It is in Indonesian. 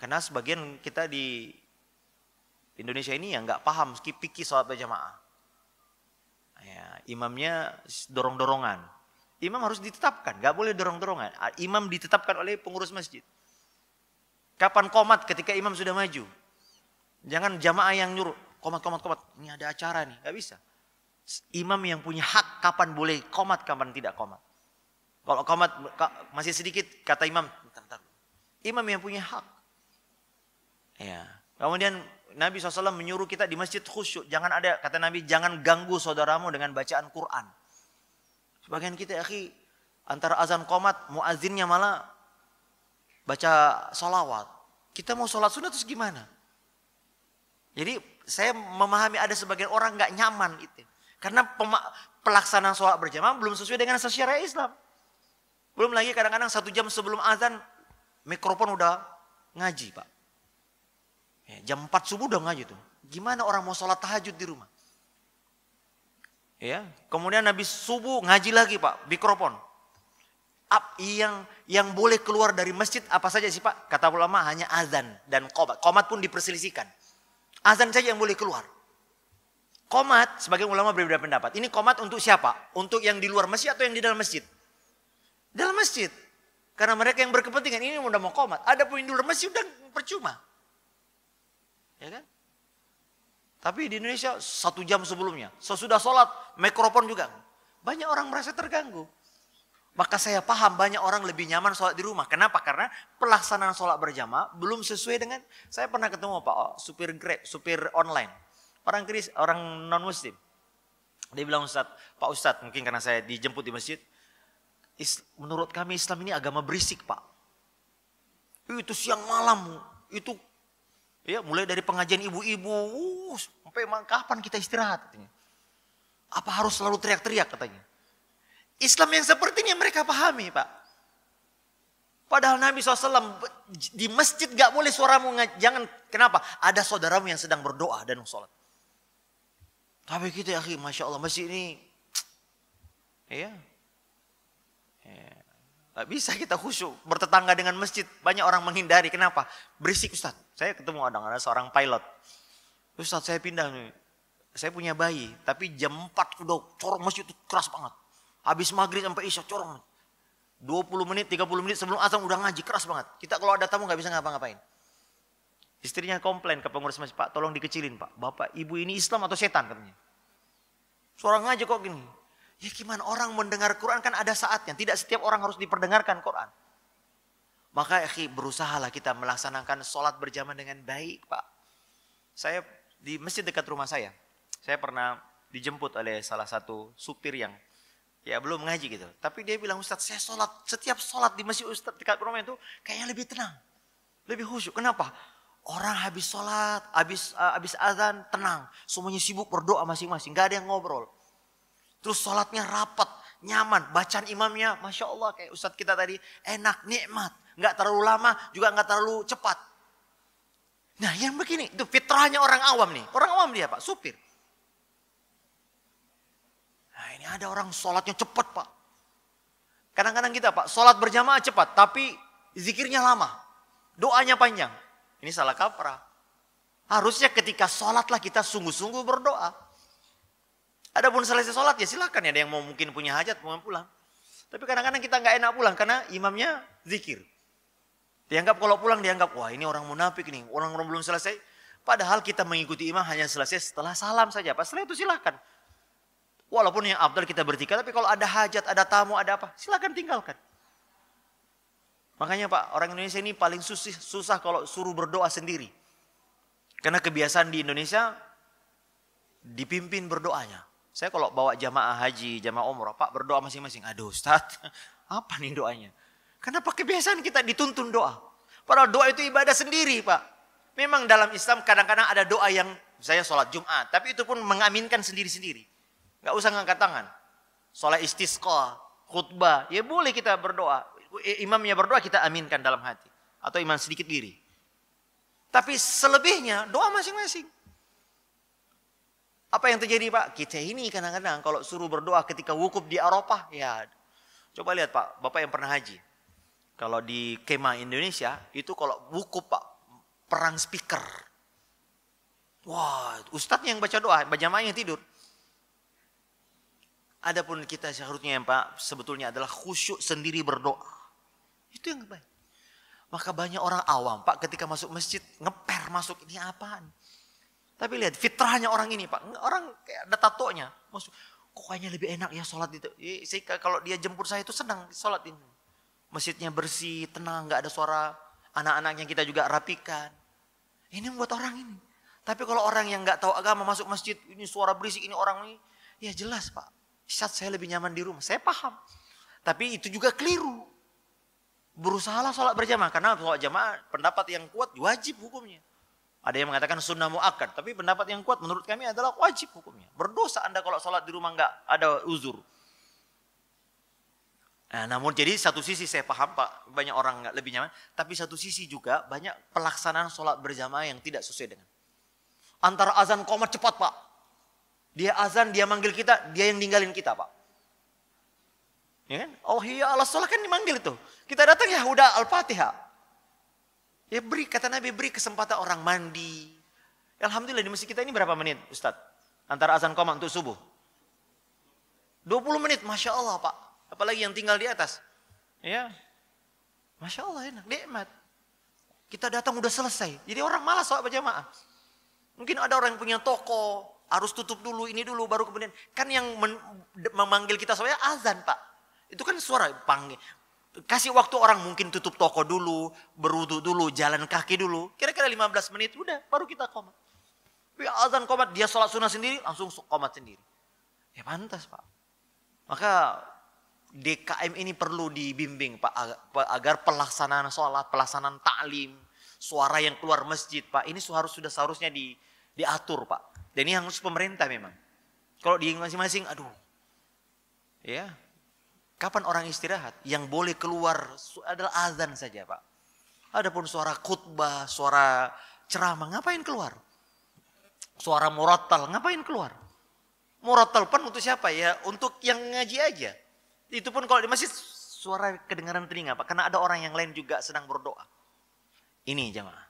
Karena sebagian kita di Indonesia ini yang nggak paham fikih sholat berjamaah. Ya, imamnya dorong-dorongan. Imam harus ditetapkan, nggak boleh dorong-dorongan. Imam ditetapkan oleh pengurus masjid. Kapan qomat? Ketika imam sudah maju. Jangan jamaah yang nyuruh, qomat. Ini ada acara nih, nggak bisa. Imam yang punya hak kapan boleh qomat, kapan tidak qomat. Kalau qomat masih sedikit, kata imam, bentar. Imam yang punya hak. Ya. Kemudian Nabi SAW menyuruh kita di masjid khusyuk. Jangan ada, kata Nabi, jangan ganggu saudaramu dengan bacaan Quran. Sebagian kita, akhi, antara azan qomat, muazzinnya malah baca sholawat. Kita mau sholat sunat terus gimana? Jadi saya memahami ada sebagian orang nggak nyaman itu. Karena pelaksanaan sholat berjamaah belum sesuai dengan syariat Islam. Belum lagi kadang-kadang 1 jam sebelum azan, mikrofon udah ngaji, Pak. Ya, jam 4 subuh udah ngaji tuh. Gimana orang mau sholat tahajud di rumah? Ya, kemudian habis subuh ngaji lagi, Pak, mikrofon. Yang boleh keluar dari masjid apa saja sih, Pak? Kata ulama hanya azan dan qomat. Qomat pun diperselisihkan. Azan saja yang boleh keluar. Qomat, sebagian ulama berbeda pendapat. Ini qomat untuk siapa? Untuk yang di luar masjid atau yang di dalam masjid? Dalam masjid. Karena mereka yang berkepentingan ini udah mau qomat. Ada pun di luar masjid udah percuma. Ya kan? Tapi di Indonesia 1 jam sebelumnya. Sesudah sholat, mikrofon juga. Banyak orang merasa terganggu. Maka saya paham banyak orang lebih nyaman sholat di rumah. Kenapa? Karena pelaksanaan sholat berjamaah belum sesuai dengan. Saya pernah ketemu Pak supir Grab, supir online. Orang non muslim. Dia bilang, Pak Ustadz, mungkin karena saya dijemput di masjid. Menurut kami Islam ini agama berisik, Pak. Itu siang malam. Itu ya mulai dari pengajian ibu-ibu. Sampai kapan kita istirahat katanya. Apa harus selalu teriak-teriak katanya. Islam yang seperti ini yang mereka pahami, Pak. Padahal Nabi SAW di masjid gak boleh suaramu jangan. Kenapa? Ada saudaramu yang sedang berdoa dan sholat. Tapi kita, akhi, Masya Allah, masjid ini ya, gak bisa kita khusyuk. Bertetangga dengan masjid, banyak orang menghindari. Kenapa? Berisik, Ustaz. Saya ketemu ada seorang pilot. Ustaz, saya pindah nih. Saya punya bayi, tapi jam 4 udah corong masjid itu keras banget. Habis maghrib sampai isya corong. 20 menit, 30 menit sebelum azan udah ngaji, keras banget. Kita kalau ada tamu gak bisa ngapa-ngapain. Istrinya komplain ke pengurus masjid, Pak, tolong dikecilin, Pak. Bapak, ibu ini Islam atau setan katanya. Suara ngaji kok gini. Ya gimana, orang mendengar Quran kan ada saatnya. Tidak setiap orang harus diperdengarkan Quran. Maka berusahalah kita melaksanakan sholat berjamaah dengan baik, Pak. Saya di masjid dekat rumah saya pernah dijemput oleh salah satu supir yang ya belum ngaji gitu. Tapi dia bilang, Ustaz, saya setiap sholat di masjid Ustaz dekat rumah itu kayaknya lebih tenang. Lebih khusyuk. Kenapa? Orang habis sholat, habis azan tenang. Semuanya sibuk berdoa masing-masing. Gak ada yang ngobrol. Terus sholatnya rapat, nyaman. Bacaan imamnya, Masya Allah, kayak Ustaz kita tadi, enak, nikmat. Gak terlalu lama, juga gak terlalu cepat. Nah yang begini, itu fitrahnya orang awam nih. Orang awam dia, Pak, supir. Nah ini ada orang sholatnya cepat, Pak. Kadang-kadang kita, Pak, sholat berjamaah cepat. Tapi zikirnya lama. Doanya panjang. Ini salah kaprah. Harusnya ketika sholatlah kita sungguh-sungguh berdoa. Adapun selesai sholat ya silakan ya. Ada yang mau mungkin punya hajat mau pulang. Tapi kadang-kadang kita nggak enak pulang karena imamnya zikir. Dianggap kalau pulang dianggap wah ini orang munafik nih. Orang-orang belum selesai. Padahal kita mengikuti imam hanya selesai setelah salam saja. Pas setelah itu silakan. Walaupun yang afdal kita bertiga, tapi kalau ada hajat, ada tamu, ada apa, silakan tinggalkan. Makanya Pak, orang Indonesia ini paling susah kalau suruh berdoa sendiri. Karena kebiasaan di Indonesia dipimpin berdoanya. Saya kalau bawa jamaah haji, jamaah umrah, Pak berdoa masing-masing. Aduh Ustaz, apa nih doanya? Kenapa kebiasaan kita dituntun doa? Padahal doa itu ibadah sendiri, Pak. Memang dalam Islam kadang-kadang ada doa yang, saya sholat Jumat, tapi itu pun mengaminkan sendiri-sendiri. Gak usah ngangkat tangan. Sholat istisqa, khutbah, ya boleh kita berdoa. Imamnya berdoa kita aminkan dalam hati. Atau imam sedikit diri. Tapi selebihnya doa masing-masing. Apa yang terjadi Pak? Kita ini kadang-kadang kalau suruh berdoa ketika wukuf di Arafah, ya coba lihat Pak, Bapak yang pernah haji. Kalau di kemah Indonesia, itu kalau wukuf Pak, perang speaker. Wah, ustadznya yang baca doa, jamaahnya tidur. Adapun kita seharusnya yang Pak, sebetulnya adalah khusyuk sendiri berdoa. Itu yang baik. Maka banyak orang awam Pak ketika masuk masjid ngeper masuk, ini apaan? Tapi lihat fitrahnya orang ini Pak, orang kayak ada tatonya. Masuk, kok kayaknya lebih enak ya sholat itu. Kalau dia jemput saya itu senang sholat ini. Masjidnya bersih, tenang, nggak ada suara, anak-anaknya kita juga rapikan. Ini membuat orang ini. Tapi kalau orang yang nggak tahu agama masuk masjid, ini suara berisik, ini orang ini, ya jelas Pak. Saya lebih nyaman di rumah, saya paham. Tapi itu juga keliru. Berusahalah sholat berjamaah, karena sholat jamaah pendapat yang kuat wajib hukumnya. Ada yang mengatakan sunnah muakkad, tapi pendapat yang kuat menurut kami adalah wajib hukumnya. Berdosa Anda kalau sholat di rumah nggak ada uzur. Nah, namun jadi satu sisi saya paham Pak, banyak orang nggak lebih nyaman. Tapi satu sisi juga banyak pelaksanaan sholat berjamaah yang tidak sesuai dengan. Antara azan qomat cepat Pak. Dia azan, dia manggil kita, dia yang ninggalin kita Pak. Ya kan? Oh iya Allah sholat kan dimanggil itu. Kita datang ya udah Al-Fatihah. Ya beri, kata Nabi, beri kesempatan orang mandi. Alhamdulillah di masjid kita ini berapa menit Ustadz? Antara azan qomat untuk subuh. 20 menit, Masya Allah Pak. Apalagi yang tinggal di atas. Ya, Masya Allah enak, nikmat. Kita datang udah selesai. Jadi orang malas sholat berjamaah. Mungkin ada orang yang punya toko, harus tutup dulu, ini dulu, baru kemudian. Kan yang memanggil kita soalnya azan Pak. Itu kan suara panggil. Kasih waktu orang mungkin tutup toko dulu, berwudu dulu, jalan kaki dulu. Kira-kira 15 menit, udah baru kita qomat. Tapi azan qomat, dia sholat sunnah sendiri, langsung qomat sendiri. Ya pantas Pak. Maka DKM ini perlu dibimbing Pak, agar pelaksanaan sholat, pelaksanaan ta'lim, suara yang keluar masjid Pak, ini sudah seharusnya diatur Pak. Dan ini harus pemerintah memang. Kalau di masing-masing, aduh. Ya, kapan orang istirahat? Yang boleh keluar adalah azan saja Pak. Adapun suara khutbah, suara ceramah, ngapain keluar? Suara murattal, ngapain keluar? Murattal pun untuk siapa ya? Untuk yang ngaji aja. Itu pun kalau di masjid suara kedengaran telinga Pak. Karena ada orang yang lain juga sedang berdoa. Ini jamaah.